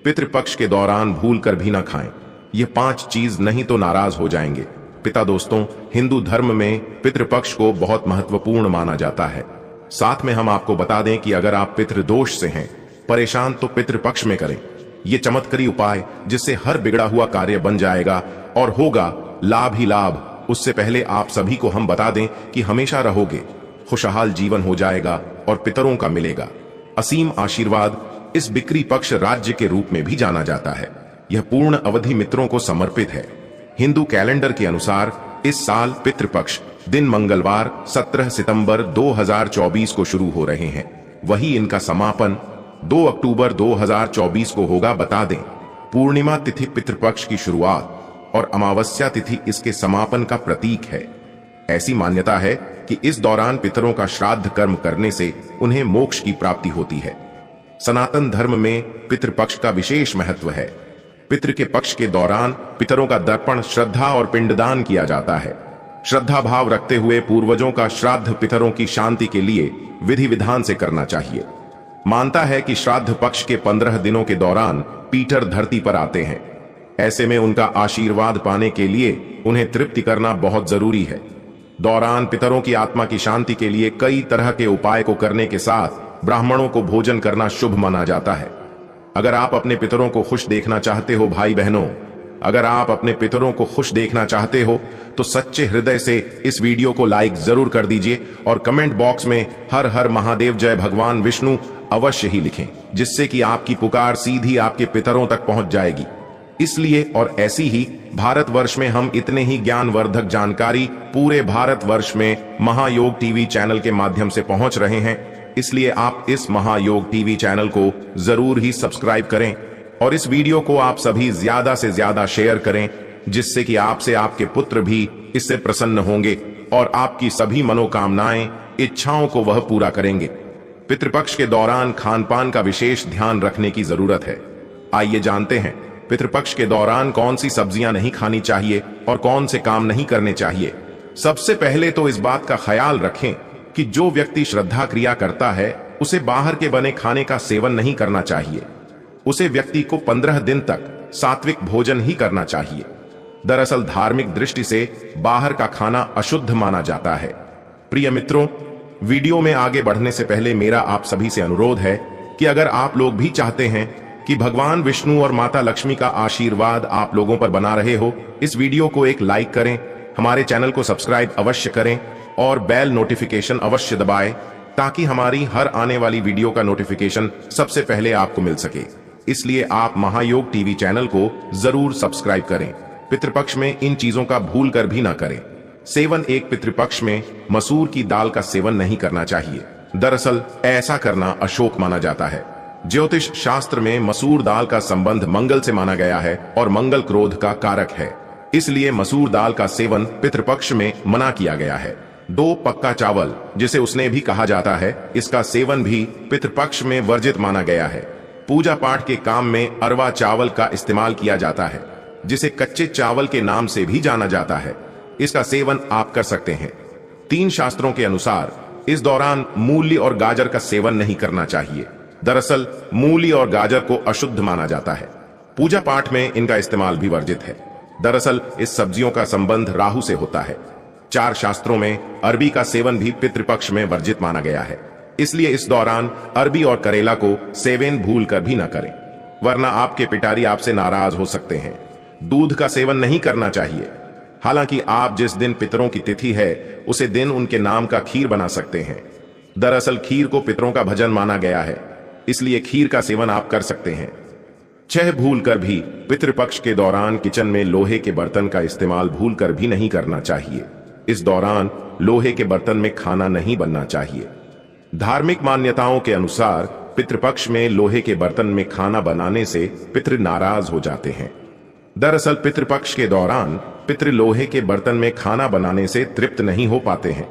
पितृपक्ष के दौरान भूल कर भी ना खाएं। ये 5 चीज नहीं तो नाराज हो जाएंगे। पिता दोस्तों, हिंदू धर्म में पितृपक्ष को बहुत महत्वपूर्ण माना जाता है। साथ में हम आपको बता दें कि अगर आप पितृदोष से हैं परेशान तो पितृपक्ष में करें। ये चमत्कारी उपाय जिससे हर बिगड़ा हुआ कार्य बन जाएगा और होगा लाभ ही लाभ। उससे पहले आप सभी को हम बता दें कि हमेशा रहोगे, खुशहाल जीवन हो जाएगा और पितरों का मिलेगा असीम आशीर्वाद। इस बिक्री पक्ष राज्य के रूप में भी जाना जाता है। यह पूर्ण अवधि मित्रों को समर्पित है। हिंदू कैलेंडर के अनुसार इस साल पितृपक्ष दिन मंगलवार 17 सितंबर 2024 को शुरू हो रहे हैं। वही इनका समापन 2 अक्टूबर 2024 को होगा। बता दें, पूर्णिमा तिथि पितृपक्ष की शुरुआत और अमावस्या तिथि इसके समापन का प्रतीक है। ऐसी मान्यता है कि इस दौरान पितरों का श्राद्ध कर्म करने से उन्हें मोक्ष की प्राप्ति होती है। सनातन धर्म में पितृपक्ष का विशेष महत्व है। पितृ के पक्ष के दौरान पितरों का दर्पण, श्रद्धा और पिंडदान किया जाता है। श्रद्धा भाव रखते हुए पूर्वजों का श्राद्ध पितरों की शांति के लिए विधि विधान से करना चाहिए। मानता है कि श्राद्ध पक्ष के 15 दिनों के दौरान पीटर धरती पर आते हैं। ऐसे में उनका आशीर्वाद पाने के लिए उन्हें तृप्ति करना बहुत जरूरी है। दौरान पितरों की आत्मा की शांति के लिए कई तरह के उपाय को करने के साथ ब्राह्मणों को भोजन करना शुभ माना जाता है। अगर आप अपने पितरों को खुश देखना चाहते हो भाई बहनों, अगर आप अपने पितरों को खुश देखना चाहते हो तो सच्चे हृदय से इस वीडियो को लाइक जरूर कर दीजिए और कमेंट बॉक्स में हर हर महादेव जय भगवान विष्णु अवश्य ही लिखें, जिससे कि आपकी पुकार सीधी आपके पितरों तक पहुंच जाएगी। इसलिए और ऐसी ही भारतवर्ष में हम इतने ही ज्ञानवर्धक जानकारी पूरे भारतवर्ष में महायोग टीवी चैनल के माध्यम से पहुंच रहे हैं। इसलिए आप इस महायोग टीवी चैनल को जरूर ही सब्सक्राइब करें और इस वीडियो को आप सभी ज्यादा से ज्यादा शेयर करें, जिससे कि आपसे आपके पुत्र भी इससे प्रसन्न होंगे और आपकी सभी मनोकामनाएं, इच्छाओं को वह पूरा करेंगे। पितृपक्ष के दौरान खान पान का विशेष ध्यान रखने की जरूरत है। आइए जानते हैं पितृपक्ष के दौरान कौन सी सब्जियां नहीं खानी चाहिए और कौन से काम नहीं करने चाहिए। सबसे पहले तो इस बात का ख्याल रखें कि जो व्यक्ति श्रद्धा क्रिया करता है उसे बाहर के बने खाने का सेवन नहीं करना चाहिए। उसे व्यक्ति को 15 दिन तक सात्विक भोजन ही करना चाहिए। दरअसल धार्मिक दृष्टि से बाहर का खाना अशुद्ध माना जाता है। प्रिय मित्रों, वीडियो में आगे बढ़ने से पहले मेरा आप सभी से अनुरोध है कि अगर आप लोग भी चाहते हैं कि भगवान विष्णु और माता लक्ष्मी का आशीर्वाद आप लोगों पर बना रहे हो, इस वीडियो को एक लाइक करें, हमारे चैनल को सब्सक्राइब अवश्य करें और बेल नोटिफिकेशन अवश्य दबाएं, ताकि हमारी हर आने वाली वीडियो का नोटिफिकेशन सबसे पहले आपको मिल सके। इसलिए आप महायोग टीवी चैनल को जरूर सब्सक्राइब करें। पितृपक्ष में इन चीजों का भूल कर भी ना करें। सेवन, एक पितृपक्ष में मसूर की दाल का सेवन नहीं करना चाहिए। दरअसल ऐसा करना अशुभ माना जाता है। ज्योतिष शास्त्र में मसूर दाल का संबंध मंगल से माना गया है और मंगल क्रोध का कारक है। इसलिए मसूर दाल का सेवन पितृपक्ष में मना किया गया है। 2 पक्का चावल, जिसे उसने भी कहा जाता है, इसका सेवन भी पितृपक्ष में वर्जित माना गया है। पूजा पाठ के काम में अरवा चावल का इस्तेमाल किया जाता है, जिसे कच्चे चावल के नाम से भी जाना जाता है। इसका सेवन आप कर सकते हैं। 3 शास्त्रों के अनुसार इस दौरान मूली और गाजर का सेवन नहीं करना चाहिए। दरअसल मूली और गाजर को अशुद्ध माना जाता है। पूजा पाठ में इनका इस्तेमाल भी वर्जित है। दरअसल इस सब्जियों का संबंध राहु से होता है। 4 शास्त्रों में अरबी का सेवन भी पितृपक्ष में वर्जित माना गया है। इसलिए इस दौरान अरबी और करेला को सेवन भूल कर भी न करें, वरना आपके पिटारी आपसे नाराज हो सकते हैं। दूध का सेवन नहीं करना चाहिए। हालांकि आप जिस दिन पितरों की तिथि है उसे दिन उनके नाम का खीर बना सकते हैं। दरअसल खीर को पितरों का भजन माना गया है, इसलिए खीर का सेवन आप कर सकते हैं। 6 भूल कर भी पितृपक्ष के दौरान किचन में लोहे के बर्तन का इस्तेमाल भूल कर भी नहीं करना चाहिए। इस दौरान लोहे के बर्तन में खाना नहीं बनना चाहिए। धार्मिक मान्यताओं के अनुसार पितृपक्ष में लोहे के बर्तन में खाना बनाने से पितृ नाराज हो जाते हैं। दरअसल पितृपक्ष के दौरान पितृ लोहे के बर्तन में खाना बनाने से तृप्त नहीं हो पाते हैं।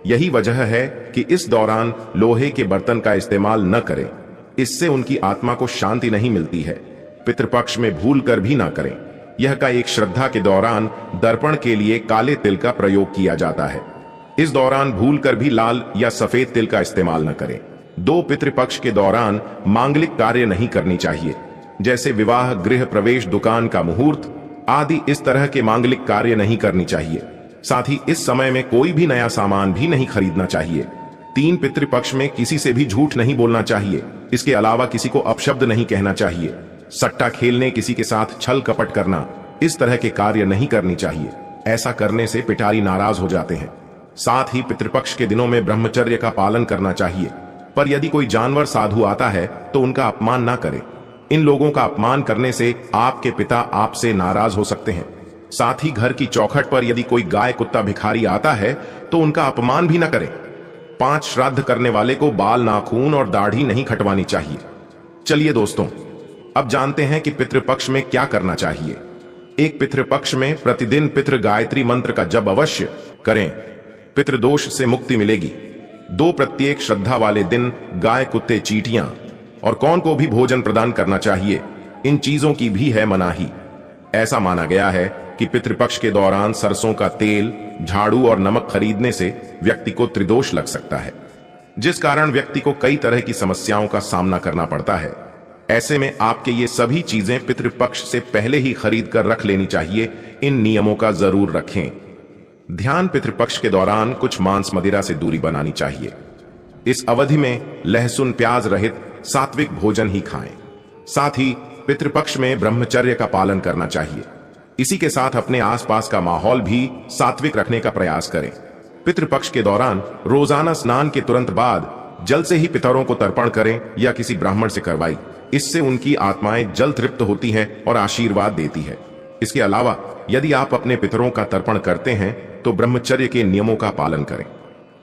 यही वजह है कि इस दौरान लोहे के बर्तन का इस्तेमाल न करें। इससे उनकी आत्मा को शांति नहीं मिलती है। पितृपक्ष में भूल कर भी ना करें। यह का एक श्रद्धा के दौरान दर्पण के लिए काले तिल का प्रयोग किया जाता है। इस दौरान भूल कर भी लाल या सफेद तिल का इस्तेमाल न करें। 2 पितृपक्ष के दौरान मांगलिक कार्य नहीं करनी चाहिए। जैसे विवाह, गृह प्रवेश, दुकान का मुहूर्त आदि इस तरह के मांगलिक कार्य नहीं करनी चाहिए। साथ ही इस समय में कोई भी नया सामान भी नहीं खरीदना चाहिए। 3 पितृपक्ष में किसी से भी झूठ नहीं बोलना चाहिए। इसके अलावा किसी को अपशब्द नहीं कहना चाहिए। सट्टा खेलने, किसी के साथ छल कपट करना, इस तरह के कार्य नहीं करनी चाहिए। ऐसा करने से पिटारी नाराज हो जाते हैं। साथ ही पितृपक्ष के दिनों में ब्रह्मचर्य का पालन करना चाहिए। पर यदि कोई जानवर, साधु आता है तो उनका अपमान ना करें। इन लोगों का अपमान करने से आपके पिता आपसे नाराज हो सकते हैं। साथ ही घर की चौखट पर यदि कोई गाय, कुत्ता, भिखारी आता है तो उनका अपमान भी न करें। 5 श्राद्ध करने वाले को बाल, नाखून और दाढ़ी नहीं कटवानी चाहिए। चलिए दोस्तों, अब जानते हैं कि पितृपक्ष में क्या करना चाहिए। एक पितृपक्ष में प्रतिदिन पितृ गायत्री मंत्र का जप अवश्य करें। पितृदोष से मुक्ति मिलेगी। 2 प्रत्येक श्रद्धा वाले दिन गाय, कुत्ते, चींटियां और कौन को भी भोजन प्रदान करना चाहिए। इन चीजों की भी है मनाही। ऐसा माना गया है कि पितृपक्ष के दौरान सरसों का तेल, झाड़ू और नमक खरीदने से व्यक्ति को त्रिदोष लग सकता है, जिस कारण व्यक्ति को कई तरह की समस्याओं का सामना करना पड़ता है। ऐसे में आपके ये सभी चीजें पितृपक्ष से पहले ही खरीद कर रख लेनी चाहिए। इन नियमों का जरूर रखें। ध्यान, पितृपक्ष के दौरान कुछ मांस मदिरा से दूरी बनानी चाहिए। इस अवधि में लहसुन, प्याज रहित सात्विक भोजन ही खाएं। साथ ही पितृपक्ष में ब्रह्मचर्य का पालन करना चाहिए। इसी के साथ अपने आसपास का माहौल भी सात्विक रखने का प्रयास करें। पितृपक्ष के दौरान रोजाना स्नान के तुरंत बाद जल से ही पितरों को तर्पण करें या किसी ब्राह्मण से करवाई। इससे उनकी आत्माएं जल तृप्त होती हैं और आशीर्वाद देती है। इसके अलावा यदि आप अपने पितरों का तर्पण करते हैं तो ब्रह्मचर्य के नियमों का पालन करें।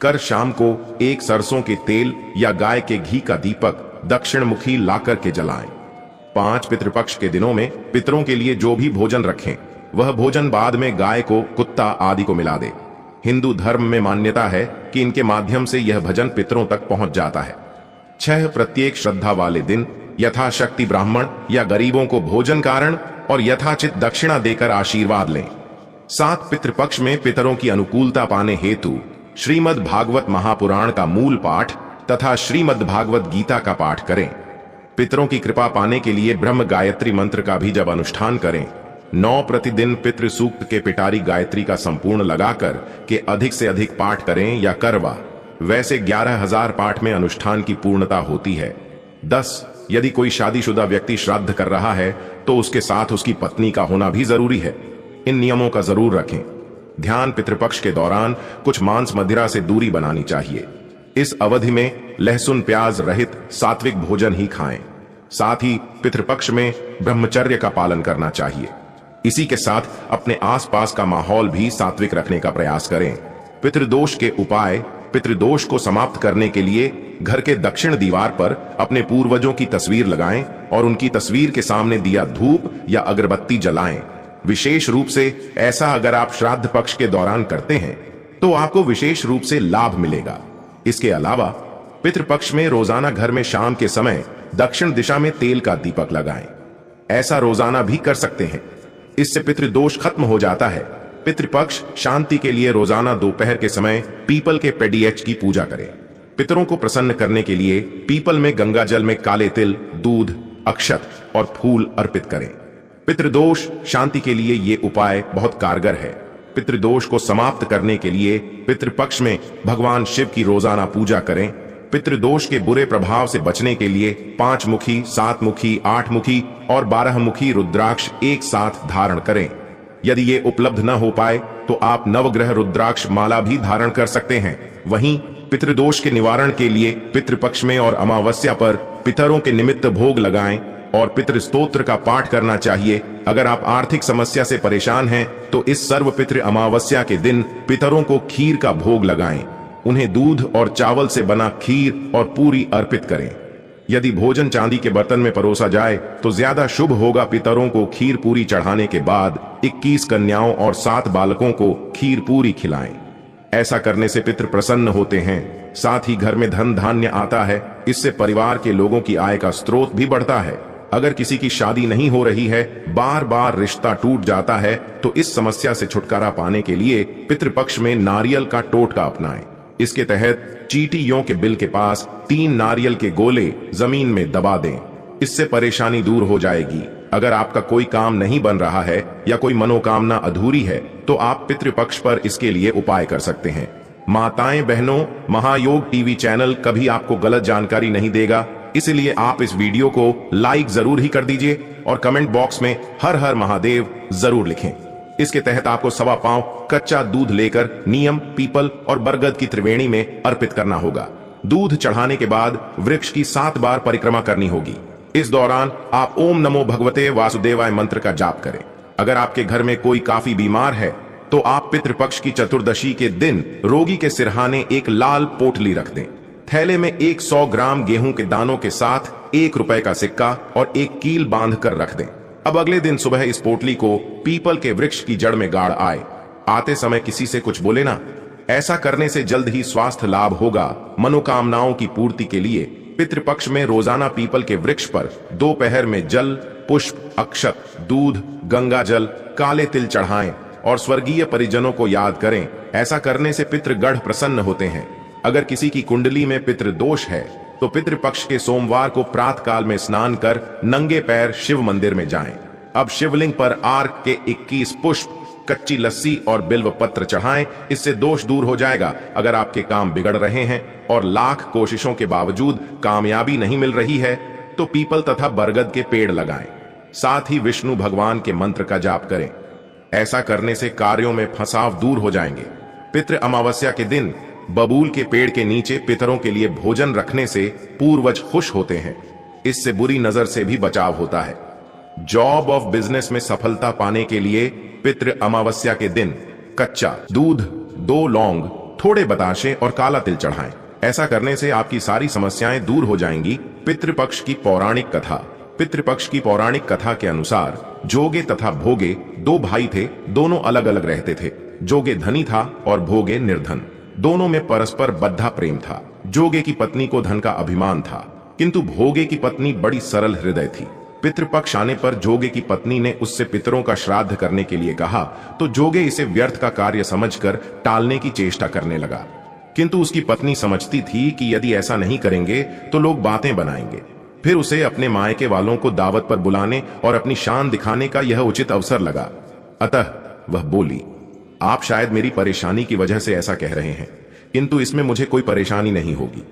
कर शाम को एक सरसों के तेल या गाय के घी का दीपक दक्षिण मुखी लाकर के जलाएं। 5 पितृपक्ष के दिनों में पितरों के लिए जो भी भोजन रखें वह भोजन बाद में गाय को, कुत्ता आदि को मिला दे। हिंदू धर्म में मान्यता है कि इनके माध्यम से यह भजन पितरों तक पहुंच जाता है। 6 प्रत्येक श्रद्धा वाले दिन यथाशक्ति ब्राह्मण या गरीबों को भोजन कारण और यथाचित दक्षिणा देकर आशीर्वाद लें। 7 पितृपक्ष में पितरों की अनुकूलता पाने हेतु श्रीमद् भागवत महापुराण का मूल पाठ तथा श्रीमद् भागवत गीता का पाठ करें। पितरों की कृपा पाने के लिए ब्रह्म गायत्री मंत्र का भी जब अनुष्ठान करें। 9 प्रतिदिन पितृ सूक्त के पिटारी गायत्री का संपूर्ण लगाकर के अधिक से अधिक पाठ करें या करवा। वैसे 11,000 पाठ में अनुष्ठान की पूर्णता होती है। 10 यदि कोई शादीशुदा व्यक्ति श्राद्ध कर रहा है तो उसके साथ उसकी पत्नी का होना भी जरूरी है। इन नियमों का जरूर रखें। ध्यान, पितृपक्ष के दौरान कुछ मांस मदिरा से दूरी बनानी चाहिए। इस अवधि में लहसुन, प्याज रहित सात्विक भोजन ही खाएं। साथ ही पितृपक्ष में ब्रह्मचर्य का पालन करना चाहिए। इसी के साथ अपने आसपास का माहौल भी सात्विक रखने का प्रयास करें। पितृदोष के उपाय, पितृदोष को समाप्त करने के लिए घर के दक्षिण दीवार पर अपने पूर्वजों की तस्वीर लगाएं और उनकी तस्वीर के सामने दिया, धूप या अगरबत्ती जलाएं। विशेष रूप से ऐसा अगर आप श्राद्ध पक्ष के दौरान करते हैं तो आपको विशेष रूप से लाभ मिलेगा। इसके अलावा पितृपक्ष में रोजाना घर में शाम के समय दक्षिण दिशा में तेल का दीपक लगाएं। ऐसा रोजाना भी कर सकते हैं। इससे पितृदोष खत्म हो जाता है। पितृपक्ष शांति के लिए रोजाना दोपहर के समय पीपल के पेड़ीएच की पूजा करें। पितरों को प्रसन्न करने के लिए पीपल में गंगा जल में काले तिल, दूध, अक्षत और फूल अर्पित करें। पितृदोष शांति के लिए ये उपाय बहुत कारगर है। पितृदोष को समाप्त करने के लिए पितृपक्ष में भगवान शिव की रोजाना पूजा करें। पितृदोष के बुरे प्रभाव से बचने के लिए 5 मुखी, 7 मुखी, 8 मुखी और 12 मुखी रुद्राक्ष एक साथ धारण करें। यदि ये उपलब्ध न हो पाए तो आप नवग्रह रुद्राक्ष माला भी धारण कर सकते हैं। वहीं पितृदोष के निवारण के लिए पितृपक्ष में और अमावस्या पर पितरों के निमित्त भोग लगाएं और पितृ स्तोत्र का पाठ करना चाहिए। अगर आप आर्थिक समस्या से परेशान हैं तो इस सर्व पितृ अमावस्या के दिन पितरों को खीर का भोग लगाएं। उन्हें दूध और चावल से बना खीर और पूरी अर्पित करें। यदि भोजन चांदी के बर्तन में परोसा जाए तो ज्यादा शुभ होगा। पितरों को खीर पूरी चढ़ाने के बाद 21 कन्याओं और 7 बालकों को खीर पूरी खिलाएं। ऐसा करने से पितृ प्रसन्न होते हैं। साथ ही घर में धन धान्य आता है। इससे परिवार के लोगों की आय का स्रोत भी बढ़ता है। अगर किसी की शादी नहीं हो रही है, बार बार रिश्ता टूट जाता है, तो इस समस्या से छुटकारा पाने के लिए पितृपक्ष में नारियल का टोटका अपनाएं। इसके तहत चींटियों के बिल के पास 3 नारियल के गोले जमीन में दबा दें। इससे परेशानी दूर हो जाएगी। अगर आपका कोई काम नहीं बन रहा है या कोई मनोकामना अधूरी है तो आप पितृपक्ष पर इसके लिए उपाय कर सकते हैं। माताएं बहनों, महायोग टीवी चैनल कभी आपको गलत जानकारी नहीं देगा, इसलिए आप इस वीडियो को लाइक जरूर ही कर दीजिए और कमेंट बॉक्स में हर हर महादेव जरूर लिखें। इसके तहत आपको 1.25 पाव कच्चा दूध लेकर नीम, पीपल और बरगद की त्रिवेणी में अर्पित करना होगा। दूध चढ़ाने के बाद वृक्ष की 7 बार परिक्रमा करनी होगी। इस दौरान आप ओम नमो भगवते वासुदेवाय मंत्र का जाप करें। अगर आपके घर में कोई काफी बीमार है तो आप पितृपक्ष की चतुर्दशी के दिन रोगी के सिरहाने एक लाल पोटली रख दें। थैले में 100 ग्राम गेहूं के दानों के साथ 1 रुपए का सिक्का और एक कील बांध कर रख दें। अब अगले दिन सुबह इस पोटली को पीपल के वृक्ष की जड़ में गाड़ आए। आते समय किसी से कुछ बोले ना। ऐसा करने से जल्द ही स्वास्थ्य लाभ होगा। मनोकामनाओं की पूर्ति के लिए पितृपक्ष में रोजाना पीपल के वृक्ष पर दोपहर में जल, पुष्प, अक्षत, दूध, गंगा जल, काले तिल चढ़ाएं और स्वर्गीय परिजनों को याद करें। ऐसा करने से पितृगढ़ प्रसन्न होते हैं। अगर किसी की कुंडली में पितृदोष है तो पितृपक्ष के सोमवार को प्रातः काल में स्नान कर नंगे पैर शिव मंदिर में जाएं। अब शिवलिंग पर आर्क के 21 पुष्प, कच्ची लस्सी और बिल्व पत्र चढ़ाएं। इससे दोष दूर हो जाएगा। अगर आपके काम बिगड़ रहे हैं और लाख कोशिशों के बावजूद कामयाबी नहीं मिल रही है तो पीपल तथा बरगद के पेड़ लगाएं। साथ ही विष्णु भगवान के मंत्र का जाप करें। ऐसा करने से कार्यों में फंसाव दूर हो जाएंगे। पितृ अमावस्या के दिन बबूल के पेड़ के नीचे पितरों के लिए भोजन रखने से पूर्वज खुश होते हैं। इससे बुरी नजर से भी बचाव होता है। जॉब ऑफ बिजनेस में सफलता पाने के लिए पितृ अमावस्या के दिन कच्चा दूध, 2 लौंग, थोड़े बताशे और काला तिल चढ़ाएं। ऐसा करने से आपकी सारी समस्याएं दूर हो जाएंगी। पितृपक्ष की पौराणिक कथा। पितृपक्ष की पौराणिक कथा के अनुसार जोगे तथा भोगे 2 भाई थे। दोनों अलग अलग रहते थे। जोगे धनी था और भोगे निर्धन। दोनों में परस्पर बद्धा प्रेम था। जोगे की पत्नी को धन का अभिमान था, किंतु भोगे की पत्नी बड़ी सरल हृदय थी। पितृपक्ष आने पर जोगे की पत्नी ने उससे पितरों का श्राद्ध करने के लिए कहा तो जोगे इसे व्यर्थ का कार्य समझकर टालने की चेष्टा करने लगा। किंतु उसकी पत्नी समझती थी कि यदि ऐसा नहीं करेंगे तो लोग बातें बनाएंगे। फिर उसे अपने मायके वालों को दावत पर बुलाने और अपनी शान दिखाने का यह उचित अवसर लगा। अतः वह बोली, आप शायद मेरी परेशानी की वजह से ऐसा कह रहे हैं, किंतु इसमें मुझे कोई परेशानी नहीं होगी।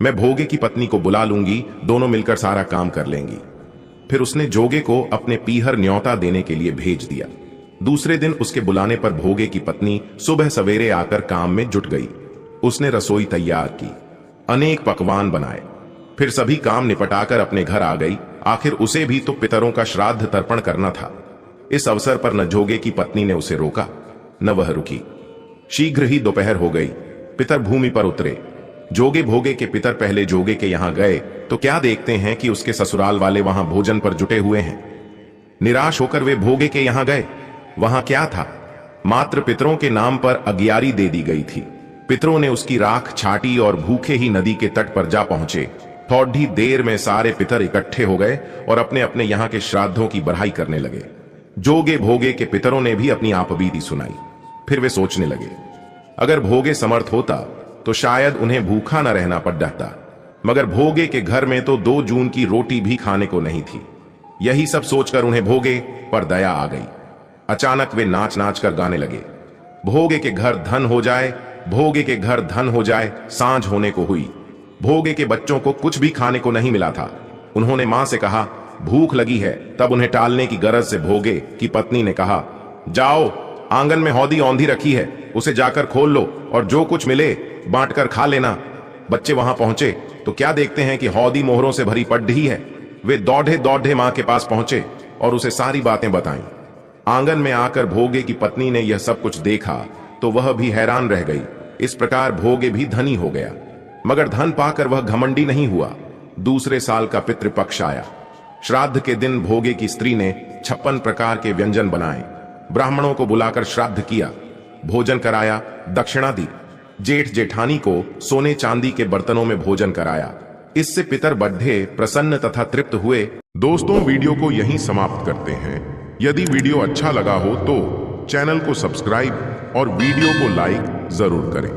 मैं भोगे की पत्नी को बुला लूंगी, दोनों मिलकर सारा काम कर लेंगी। फिर उसने जोगे को अपने पीहर न्योता देने के लिए भेज दिया। दूसरे दिन उसके बुलाने पर भोगे की पत्नी सुबह सवेरे आकर काम में जुट गई। उसने रसोई तैयार की, अनेक पकवान बनाए, फिर सभी काम निपटाकर अपने घर आ गई। आखिर उसे भी तो पितरों का श्राद्ध तर्पण करना था। इस अवसर पर न जोगे की पत्नी ने उसे रोका न वह रुकी। शीघ्र ही दोपहर हो गई। पितर भूमि पर उतरे। जोगे भोगे के पितर पहले जोगे के यहां गए तो क्या देखते हैं कि उसके ससुराल वाले वहां भोजन पर जुटे हुए हैं। निराश होकर वे भोगे के यहां गए। वहां क्या था? मात्र पितरों के नाम पर अगियारी दे दी गई थी। पितरों ने उसकी राख छाटी और भूखे ही नदी के तट पर जा पहुंचे। थोड़ी देर में सारे पितर इकट्ठे हो गए और अपने अपने यहां के श्राद्धों की बड़ाई करने लगे। जोगे भोगे के पितरों ने भी अपनी आपबीती सुनाई। फिर वे सोचने लगे, अगर भोगे समर्थ होता तो शायद उन्हें भूखा न रहना पड़ जाता, मगर भोगे के घर में तो 2 जून की रोटी भी खाने को नहीं थी। यही सब सोचकर उन्हें भोगे पर दया आ गई। अचानक वे नाच नाच कर गाने लगे, भोगे के घर धन हो जाए, भोगे के घर धन हो जाए। सांझ होने को हुई। भोगे के बच्चों को कुछ भी खाने को नहीं मिला था। उन्होंने मां से कहा, भूख लगी है। तब उन्हें टालने की गरज से भोगे की पत्नी ने कहा, जाओ, आंगन में हौदी औंधी रखी है, उसे जाकर खोल लो और जो कुछ मिले बांटकर खा लेना। बच्चे वहां पहुंचे तो क्या देखते हैं कि हौदी मोहरों से भरी पड्डी है। वे दौड़े दौड़े मां के पास पहुंचे और उसे सारी बातें बताईं। आंगन में आकर भोगे की पत्नी ने यह सब कुछ देखा तो वह भी हैरान रह गई। इस प्रकार भोगे भी धनी हो गया, मगर धन पाकर वह घमंडी नहीं हुआ। दूसरे साल का पितृपक्ष आया। श्राद्ध के दिन भोगे की स्त्री ने 56 प्रकार के व्यंजन बनाए। ब्राह्मणों को बुलाकर श्राद्ध किया, भोजन कराया, दक्षिणा दी। जेठ जेठानी को सोने चांदी के बर्तनों में भोजन कराया। इससे पितर बड्ढे प्रसन्न तथा तृप्त हुए। दोस्तों, वीडियो को यहीं समाप्त करते हैं। यदि वीडियो अच्छा लगा हो तो चैनल को सब्सक्राइब और वीडियो को लाइक जरूर करें।